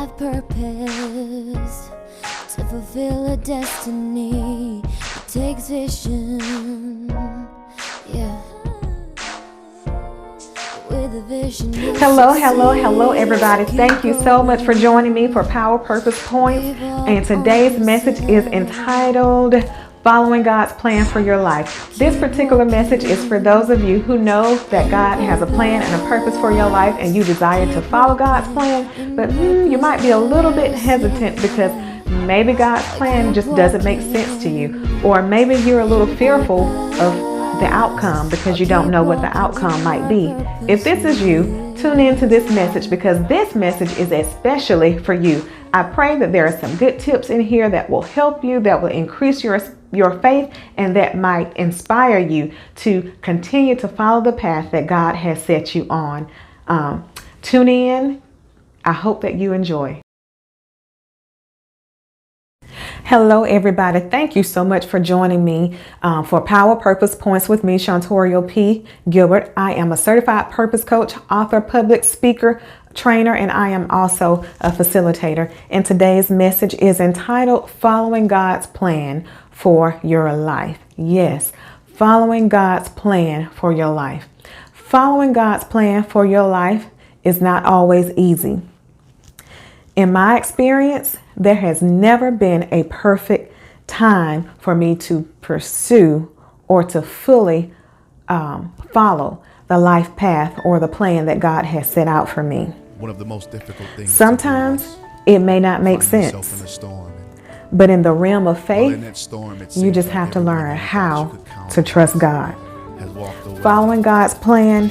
have purpose to fulfill a destiny. It takes vision, yeah. With a vision. Hello, everybody. Thank you so much for joining me for Power Purpose Points. And today's message is entitled Following God's Plan for Your Life. This particular message is for those of you who know that God has a plan and a purpose for your life and you desire to follow God's plan, but you might be a little bit hesitant because maybe God's plan just doesn't make sense to you, or maybe you're a little fearful of the outcome because you don't know what the outcome might be. If this is you, tune into this message because this message is especially for you. I pray that there are some good tips in here that will help you, that will increase your faith, and that might inspire you to continue to follow the path that God has set you on. Tune in. I hope that you enjoy. Hello, everybody. Thank you so much for joining me for Power Purpose Points with me, Shontoria P. Gilbert. I am a certified purpose coach, author, public speaker, trainer, and I am also a facilitator. And today's message is entitled Following God's Plan for Your Life. Yes, following God's plan for your life. Following God's plan for your life is not always easy. In my experience, there has never been a perfect time for me to pursue or to fully follow the life path or the plan that God has set out for me. One of the most difficult things. Sometimes it may not make sense, but in the realm of faith, you just have to learn how to trust God. Following God's plan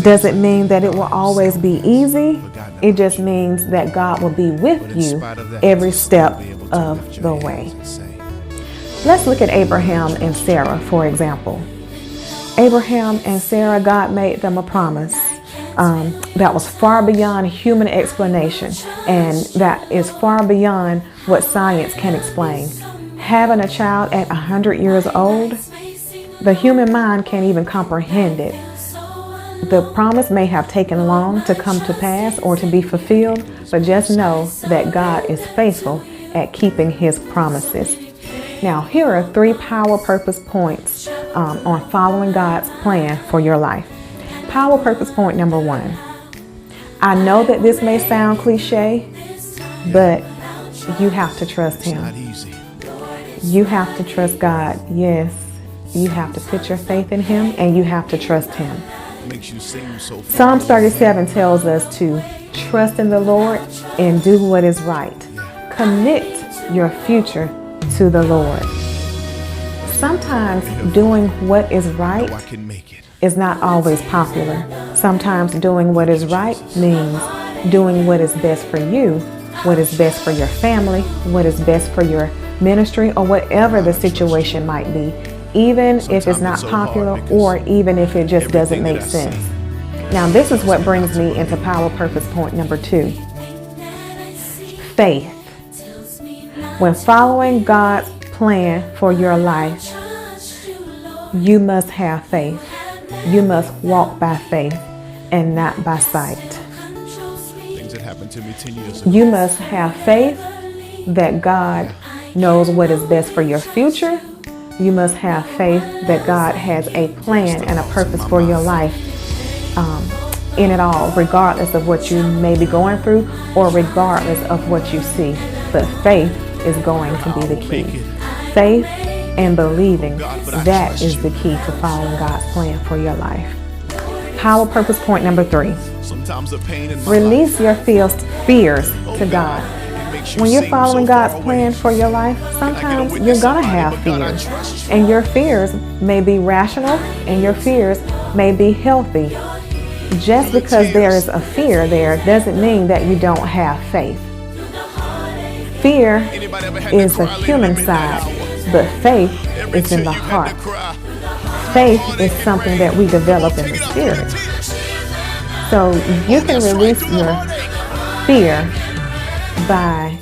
doesn't mean that it will always be easy. It just means that God will be with you every step of the way. Let's look at Abraham and Sarah, for example. Abraham and Sarah, God made them a promise that was far beyond human explanation, and that is far beyond what science can explain. Having a child at 100 years old, the human mind can't even comprehend it. The promise may have taken long to come to pass or to be fulfilled, but just know that God is faithful at keeping his promises. Now, here are 3 power purpose points on following God's plan for your life. Power purpose point number 1. I know that this may sound cliche, but you have to trust him. You have to trust God. Yes. You have to put your faith in him and you have to trust him. Psalms 37 tells us to trust in the Lord and do what is right. Commit your future to the Lord. Sometimes doing what is right is not always popular. Sometimes doing what is right means doing what is best for you, what is best for your family, what is best for your ministry, or whatever the situation might be, even if it's not popular or even if it just doesn't make sense. Now, this is what brings me into power purpose point number 2. Faith. When following God's plan for your life, you must have faith. You must walk by faith and not by sight. Things that happened to me 10 years ago. You must have faith that God knows what is best for your future. You must have faith that God has a plan and a purpose for your life in it all, regardless of what you may be going through or regardless of what you see. But faith is going to be the key. Faith and believing, that is the key to following God's plan for your life. Power purpose point number 3. Release your fears to God. When you're following God's plan for your life, sometimes you're going to have fears. And your fears may be rational and your fears may be healthy. Just because there is a fear there doesn't mean that you don't have faith. Fear is the human side, but faith is in the heart. Faith is something that we develop in the spirit. So you can release your fear by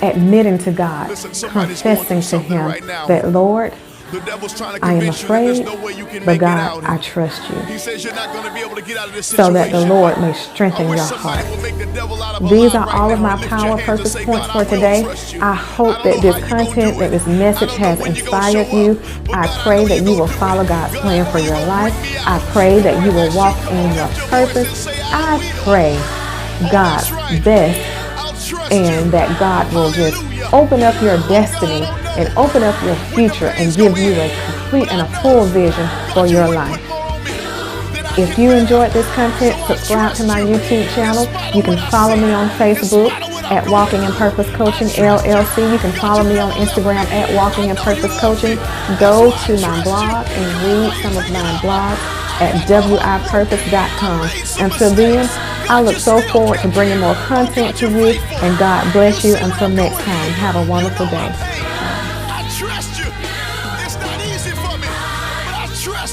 admitting to God, confessing to him that, Lord, The devil's trying to I am convince you that there's afraid, no way you can but make it God, out. I trust you, He says you're not going to be able to get out of this so situation. that the Lord may I strengthen wish your somebody heart. would make the devil out of a These lie are right all of now my and lift your power hands and purpose say, points God, for I will today. trust you. I hope I that don't know this how you gonna content, do that it. this message I don't know has when you gonna inspired show you. up, but I God, I pray know that you you will gonna do follow it. God's God, plan I for know you your gonna life. bring me I out. pray that you will Wherever walk you go, in your lift your voice and purpose. say, I I will. pray Oh, God's that's right. best, I'll trust you. and that God will just Hallelujah. open up your Oh, God, destiny I don't and know open up your when the future pain's and gonna give you a end, complete but and I a know, full vision for God, you your would life. put more on me than I If can you bear. enjoyed this content, So I subscribe to trust my you YouTube in channel. spite You of can what I follow see, me on in Facebook spite of what I'm at going Walking in through. Purpose I Coaching trust you. LLC. You can God, follow you me know on I love Instagram me. at I Walking in know you Purpose love me. Coaching. That's Go why I to my trust you. blog and Even read when you some of take it my out, blogs I at got my heart broken. I wipurpose.com. made some Until then, mistakes. I God, look you so still forward to kept me. bringing more Oh, content God, to you're you, faithful. and God You bless you see what until I'm next going time. through. Have a You wonderful know my day. pain.